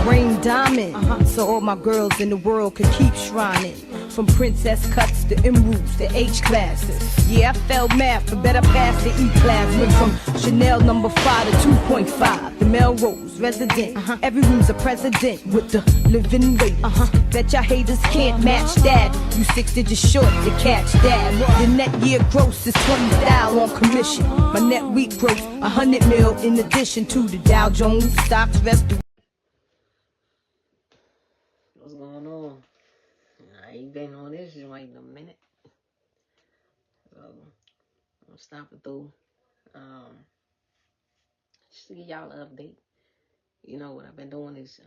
Rain diamond, so all my girls in the world could keep shrining. From princess cuts to emeralds to H classes. Yeah, I failed math, but better pass the E class. Went from Chanel number 5 to 2.5. The Melrose resident. Every room's a president with the living rate. Bet y'all haters can't match that. You 6 digits short to catch that. The net year gross is 20,000 on commission. My net week gross 100 mil in addition to the Dow Jones stocks rest. What's going on? I ain't been on this joint in a minute. So I'm stopping through. Just to give y'all an update. You know what I've been doing is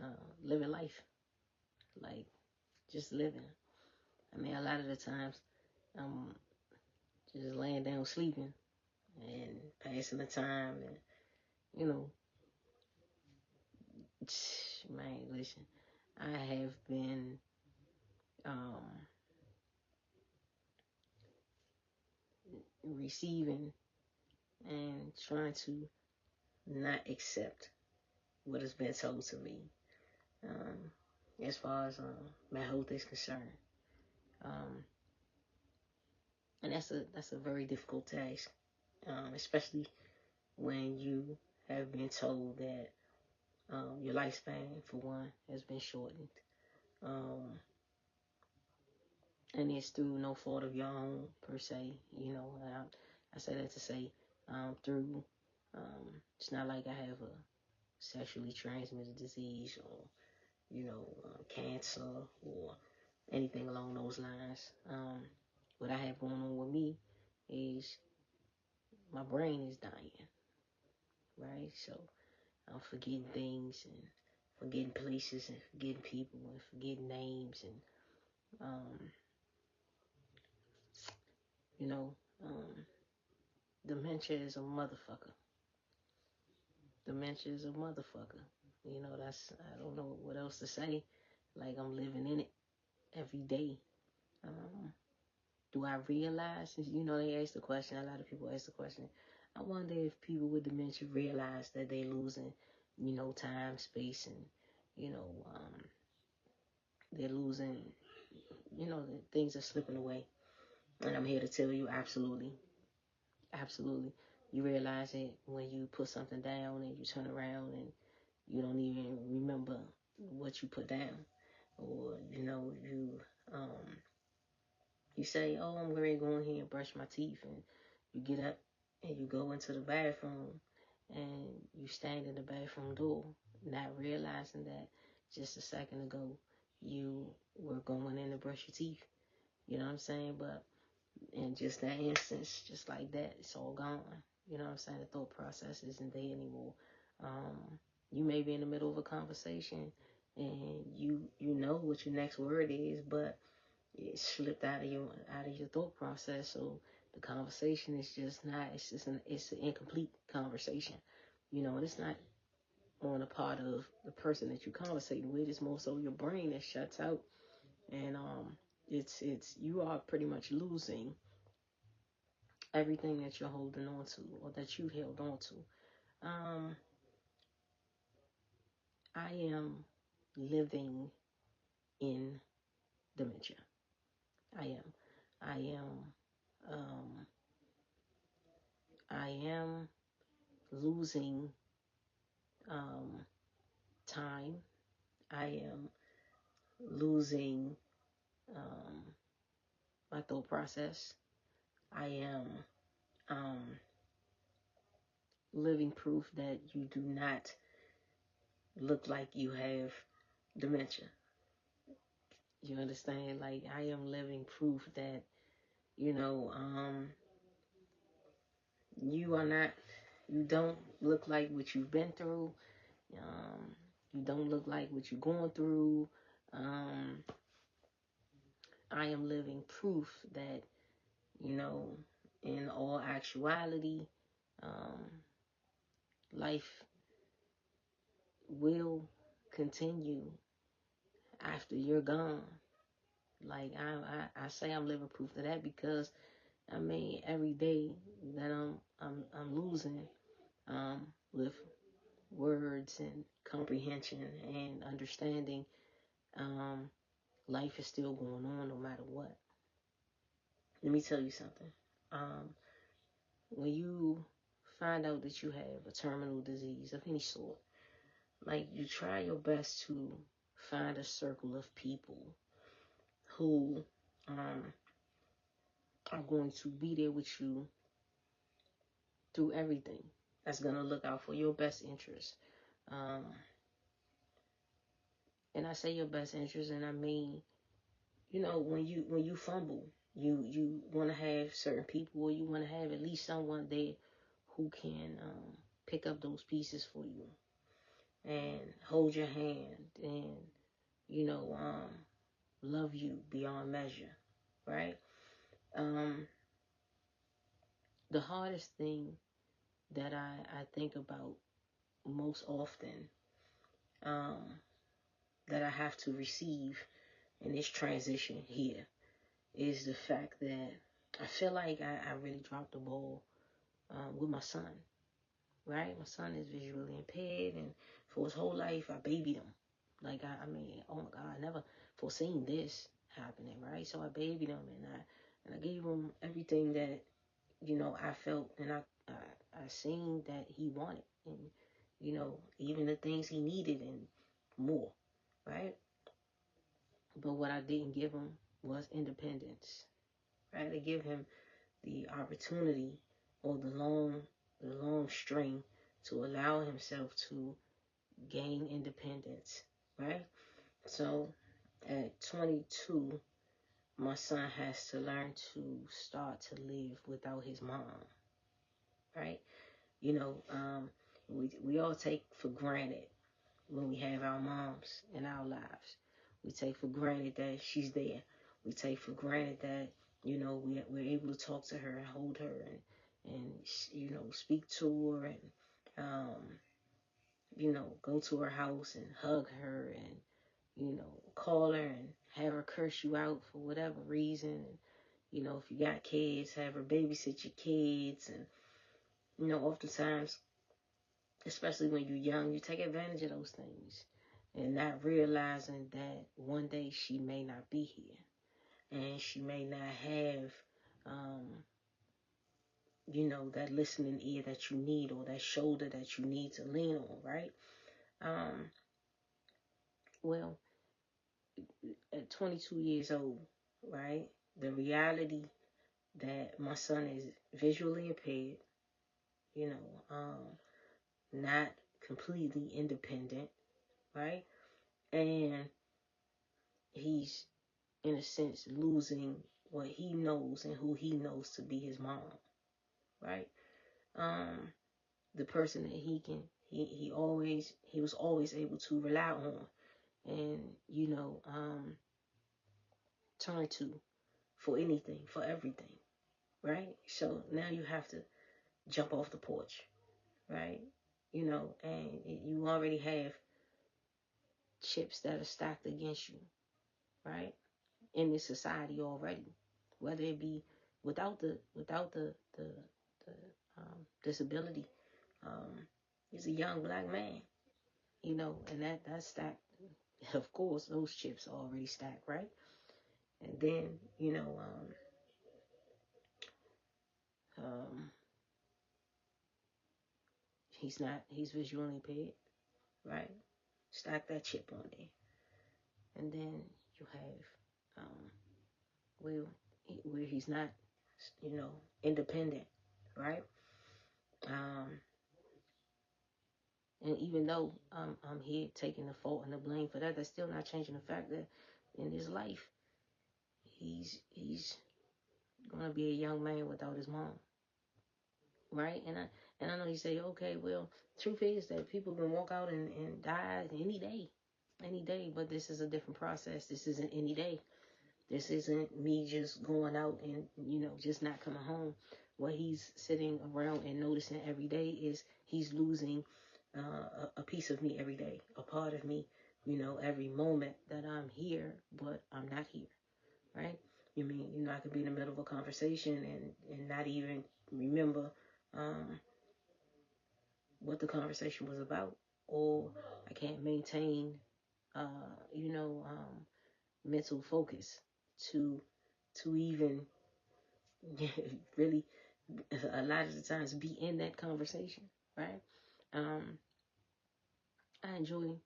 living life. Like just living. I mean, a lot of the times I'm just laying down sleeping and passing the time and you know, man, listen, I have been receiving and trying to not accept what has been told to me as far as my health is concerned. And that's a very difficult task, especially when you have been told that your lifespan, for one, has been shortened. And it's through no fault of your own, per se. You know, I say that to say through, it's not like I have a sexually transmitted disease or, you know, cancer or anything along those lines. What I have going on with me is my brain is dying, right? So I'm forgetting things and forgetting places and forgetting people and forgetting names and, you know, dementia is a motherfucker. Dementia is a motherfucker. You know, I don't know what else to say. Like, I'm living in it every day. Do I realize, you know, they ask the question, a lot of people ask the question, I wonder if people with dementia realize that they're losing, you know, time, space, and, you know, they're losing, you know, things are slipping away. And I'm here to tell you, absolutely. Absolutely. You realize it when you put something down and you turn around and you don't even remember what you put down. Or, you know, you say, oh, I'm going to go in here and brush my teeth. And you get up and you go into the bathroom and you stand in the bathroom door, not realizing that just a second ago you were going in to brush your teeth. You know what I'm saying? But in just that instance, just like that, it's all gone. You know what I'm saying? The thought process isn't there anymore. You may be in the middle of a conversation and you know what your next word is, but it slipped out of your thought process. So the conversation is just not. It's an incomplete conversation. You know, and it's not on the part of the person that you're conversating with. It's more so your brain that shuts out, and it's you are pretty much losing everything that you're holding on to or that you held on to. I am living in dementia. I am. I am. I am losing time. I am losing my thought process. I am living proof that you do not look like you have dementia. You understand? Like, I am living proof that, you know, you don't look like what you've been through. You don't look like what you're going through. I am living proof that, you know, in all actuality, life will continue after you're gone. Like, I say I'm living proof of that because, I mean, every day that I'm losing with words and comprehension and understanding, life is still going on no matter what. Let me tell you something. When you find out that you have a terminal disease of any sort, like, you try your best to find a circle of people who are going to be there with you through everything. That's going to look out for your best interest. And I say your best interest, and I mean, when you fumble, you want to have certain people, or you want to have at least someone there who can pick up those pieces for you and hold your hand and love you beyond measure, right? The hardest thing that I think about most often, that I have to receive in this transition here, is the fact that I feel like I really dropped the ball with my son, right? My son is visually impaired, and for his whole life, I babied him. Like, I mean, oh my God, I never foreseen this happening, right? So I babied him, and I gave him everything that, I felt, and I seen that he wanted, and, even the things he needed and more, right? But what I didn't give him was independence, right? To give him the opportunity, or the long string, to allow himself to gain independence, right? So at 22, my son has to learn to start to live without his mom, right? We all take for granted when we have our moms in our lives. We take for granted that she's there. We take for granted that, we're able to talk to her and hold her and speak to her and, go to her house and hug her and, call her and have her curse you out for whatever reason. And, if you got kids, have her babysit your kids. And, oftentimes, especially when you're young, you take advantage of those things and not realizing that one day she may not be here and she may not have, that listening ear that you need, or that shoulder that you need to lean on, right? Well, at 22 years old, right, the reality that my son is visually impaired, not completely independent, right? And he's, in a sense, losing what he knows and who he knows to be his mom, right? The person that he was always able to rely on and, turn to for anything, for everything, right? So now you have to jump off the porch, right? And you already have chips that are stacked against you, right? In this society already, whether it be without the disability. He's a young black man, and that's stacked. Of course, those chips are already stacked, right? And then, he's visually impaired, right? Stack that chip on there. And then you have, where he's not, independent, right? And even though I'm here taking the fault and the blame for that, that's still not changing the fact that in his life, he's gonna be a young man without his mom, right? And I know you say, okay, well, truth is that people can walk out and die any day, but this is a different process. This isn't any day. This isn't me just going out and, just not coming home. What he's sitting around and noticing every day is he's losing a piece of me every day, a part of me, every moment that I'm here, but I'm not here, right? I could be in the middle of a conversation and not even remember what the conversation was about, or I can't maintain, mental focus to even really a lot of the times be in that conversation, right? I enjoy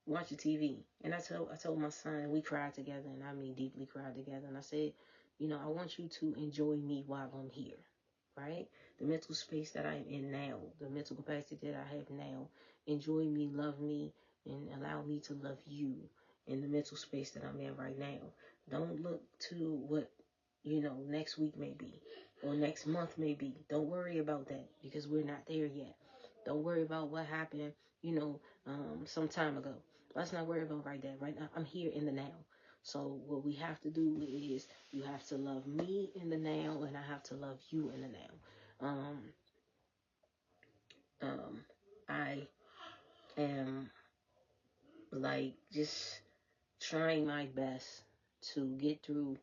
watching TV, and I told my son, we cried together, and I mean deeply cried together, and I said, I want you to enjoy me while I'm here, right? The mental space that I'm in now, the mental capacity that I have now, enjoy me, love me, and allow me to love you in the mental space that I'm in right now. Don't look to what next week may be or next month may be. Don't worry about that because we're not there yet. Don't worry about what happened, some time ago. Let's not worry about right there. Right now, I'm here in the now. So what we have to do is you have to love me in the now, and I have to love you in the now. I am like just trying my best to get through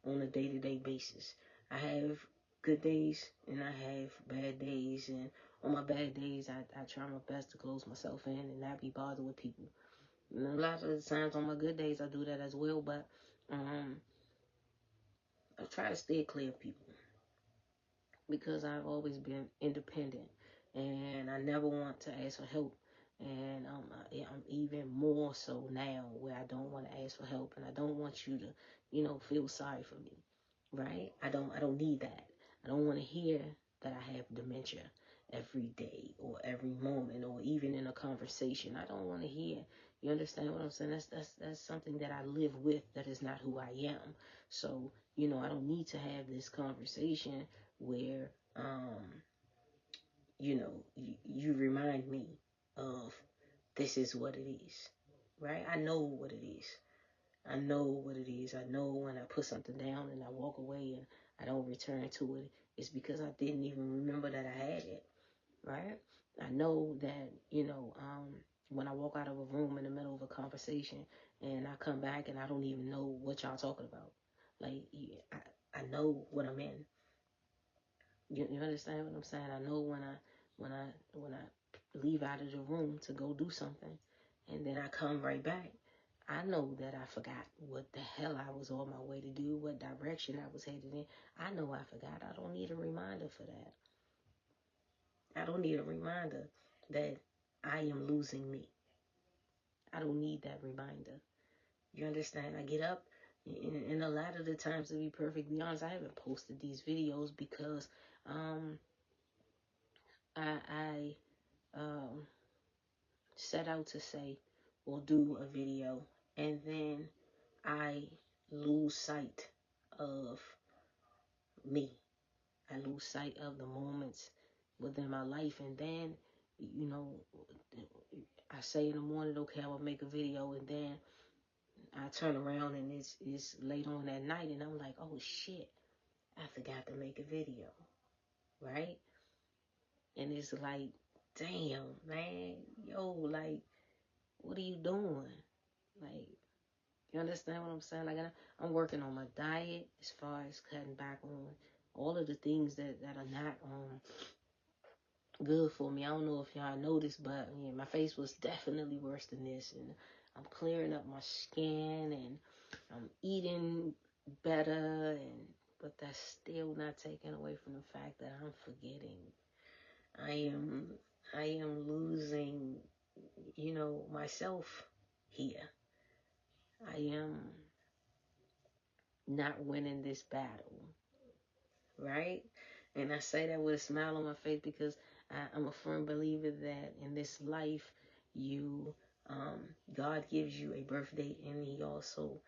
on a day-to-day basis. I have good days and I have bad days, and on my bad days I try my best to close myself in and not be bothered with people. And a lot of the times on my good days I do that as well, but I try to stay clear of people because I've always been independent and I never want to ask for help. And I'm even more so now where I don't want to ask for help, and I don't want you to, feel sorry for me, right? I don't need that. I don't want to hear that I have dementia every day or every moment or even in a conversation. I don't want to hear. You understand what I'm saying? That's something that I live with. That is not who I am. So, I don't need to have this conversation where you remind me of this is what it is, right? I know what it is. I know what it is. I know when I put something down and I walk away and I don't return to it, it's because I didn't even remember that I had it, right? I know that, when I walk out of a room in the middle of a conversation and I come back and I don't even know what y'all talking about. Like, I know what I'm in. You understand what I'm saying? I know when I leave out of the room to go do something, and then I come right back, I know that I forgot what the hell I was on my way to do, what direction I was headed in. I know I forgot. I don't need a reminder for that. I don't need a reminder that I am losing me. I don't need that reminder. You understand? I get up, and a lot of the times, to be perfectly honest, I haven't posted these videos because I set out to say or do a video, and then I lose sight of me. I lose sight of the moments within my life, and then I say in the morning, okay, I will make a video, and then I turn around and it's late on at night, and I'm like, oh shit, I forgot to make a video, right? And it's like, damn, man, yo, like, what are you doing? Like, you understand what I'm saying? Like, I'm working on my diet as far as cutting back on all of the things that are not good for me. I don't know if y'all noticed, but my face was definitely worse than this, and I'm clearing up my skin, and I'm eating better, but that's still not taking away from the fact that I'm forgetting. I am losing, myself here. I am not winning this battle, right? And I say that with a smile on my face because I'm a firm believer that in this life, God gives you a birth date, and He also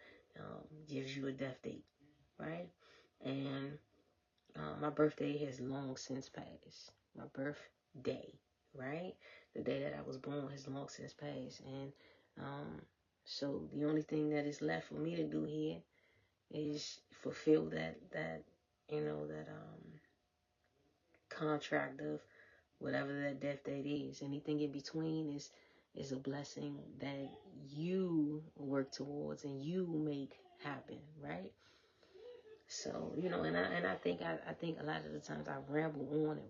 gives you a death date, right? And my birthday has long since passed. My birthday, right? The day that I was born has long since passed, and so the only thing that is left for me to do here is fulfill that contract of whatever that death date is. Anything in between is a blessing that you work towards and you make happen, right? So, and I think a lot of the times I ramble on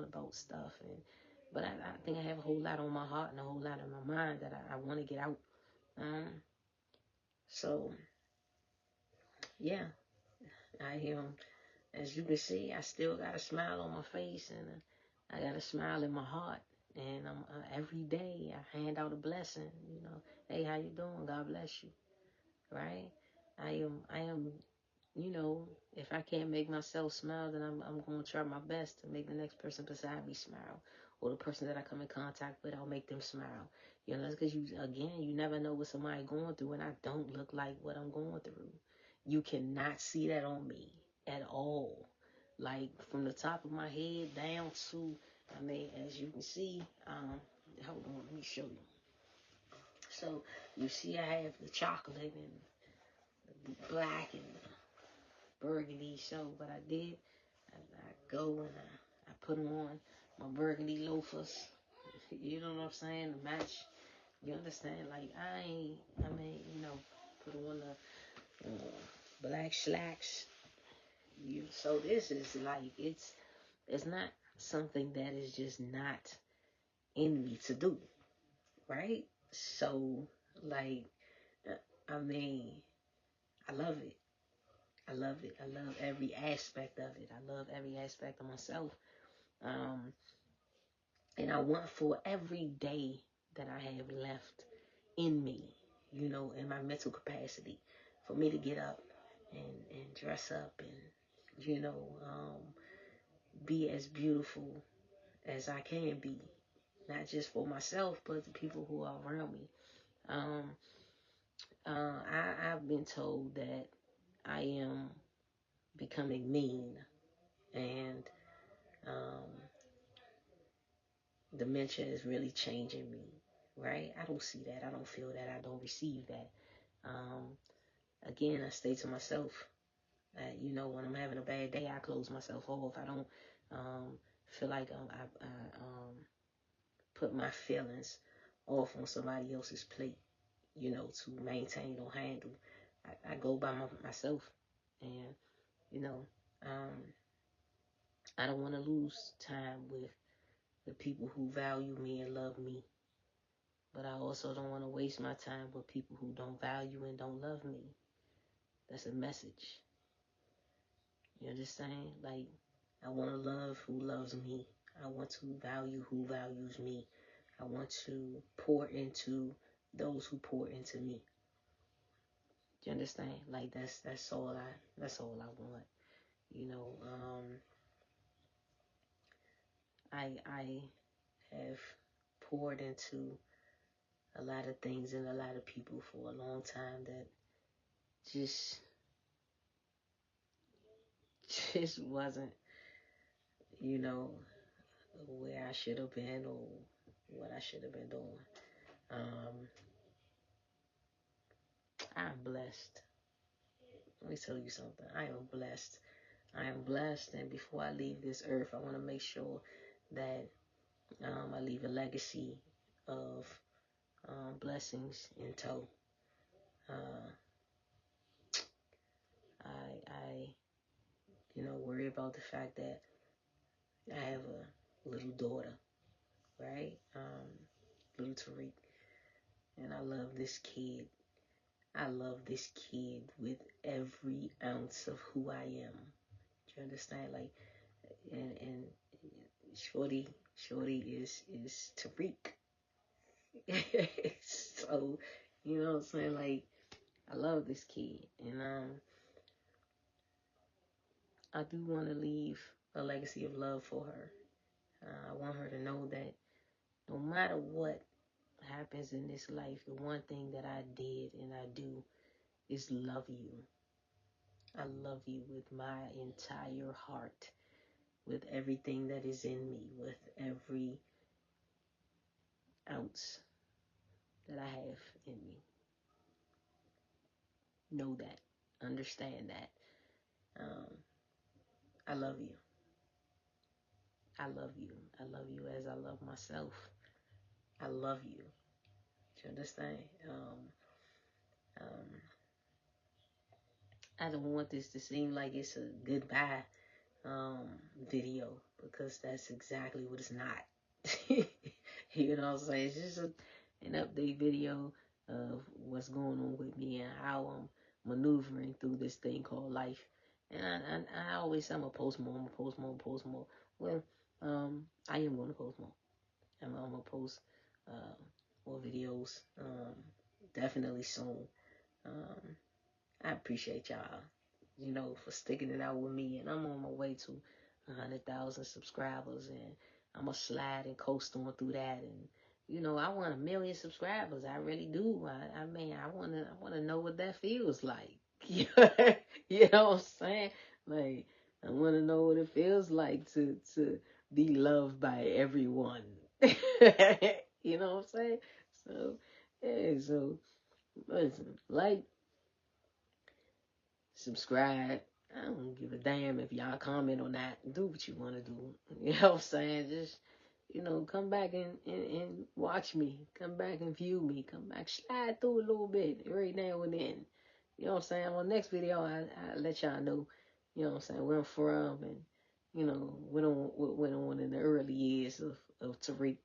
about stuff, But I think I have a whole lot on my heart and a whole lot on my mind that I want to get out. So, yeah, as you can see, I still got a smile on my face, and I got a smile in my heart. And every day I hand out a blessing. Hey, how you doing? God bless you. Right? I am. If I can't make myself smile, then I'm going to try my best to make the next person beside me smile, or the person that I come in contact with, I'll make them smile. Because you never know what somebody going through, and I don't look like what I'm going through. You cannot see that on me at all. Like from the top of my head down to, as you can see, hold on, let me show you. So you see, I have the chocolate and the black and the burgundy. So what I did, I go and I put on my burgundy loafers. You know what I'm saying? To match. You understand? Like put on the black slacks. So this is like it's not something that is just not in me to do, right? So like I love it. I love it. I love every aspect of it. I love every aspect of myself. And I want for every day that I have left in me, in my mental capacity, for me to get up and dress up and, be as beautiful as I can be, not just for myself, but the people who are around me. I've been told that I am becoming mean, and dementia is really changing me, right? I don't see that. I don't feel that. I don't receive that. Again, I stay to myself. When I'm having a bad day, I close myself off. I don't feel like I put my feelings off on somebody else's plate, to maintain or handle. I go by myself, and, I don't want to lose time with the people who value me and love me. But I also don't want to waste my time with people who don't value and don't love me. That's a message. You understand? Like, I want to love who loves me. I want to value who values me. I want to pour into those who pour into me. Do you understand? Like, that's all I want. I have poured into a lot of things and a lot of people for a long time that just wasn't, where I should have been or what I should have been doing. I'm blessed. Let me tell you something. I am blessed. I am blessed, and before I leave this earth, I want to make sure that I leave a legacy of blessings in tow. I worry about the fact that I have a little daughter, right? Little Tariq, and I love this kid. I love this kid with every ounce of who I am. Do you understand? Like, and Shorty is Tariq. So, you know what I'm saying? Like, I love this kid, and I do want to leave a legacy of love for her. I want her to know that no matter what happens in this life, the one thing that I did and I do is love you. I love you with my entire heart, with everything that is in me, with every ounce that I have in me. Know that. Understand that. I love you. I love you. I love you as I love myself. I love you. Do you understand? I don't want this to seem like it's a goodbye video, because that's exactly what it's not. You know what I'm saying? It's just an update video of what's going on with me and how I'm maneuvering through this thing called life. And I always say I'm going to post more, I'm going to post more, post more. Well, I am going to post more. I'm going to post more videos definitely soon. I appreciate y'all, you know, for sticking it out with me. And I'm on my way to 100,000 subscribers, and I'm going to slide and coast on through that. And, you know, I want 1 million subscribers. I really do. I mean, I want to know what that feels like. You know what I'm saying? Like, I want to know what it feels like to be loved by everyone. You know what I'm saying? So, yeah, so, listen, like, subscribe. I don't give a damn if y'all comment on that. Do what you want to do. You know what I'm saying? Just, you know, come back and watch me. Come back and view me. Come back, slide through a little bit every now and then. You know what I'm saying? On the next video, I'll let y'all know, you know what I'm saying, where I'm from and, you know, what went on in the early years of Tariq.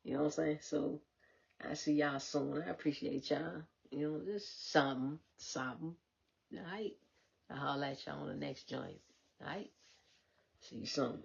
You know what I'm saying? So, I'll see y'all soon. I appreciate y'all. You know, just something. All right. I'll holler at y'all on the next joint. All right? See you soon.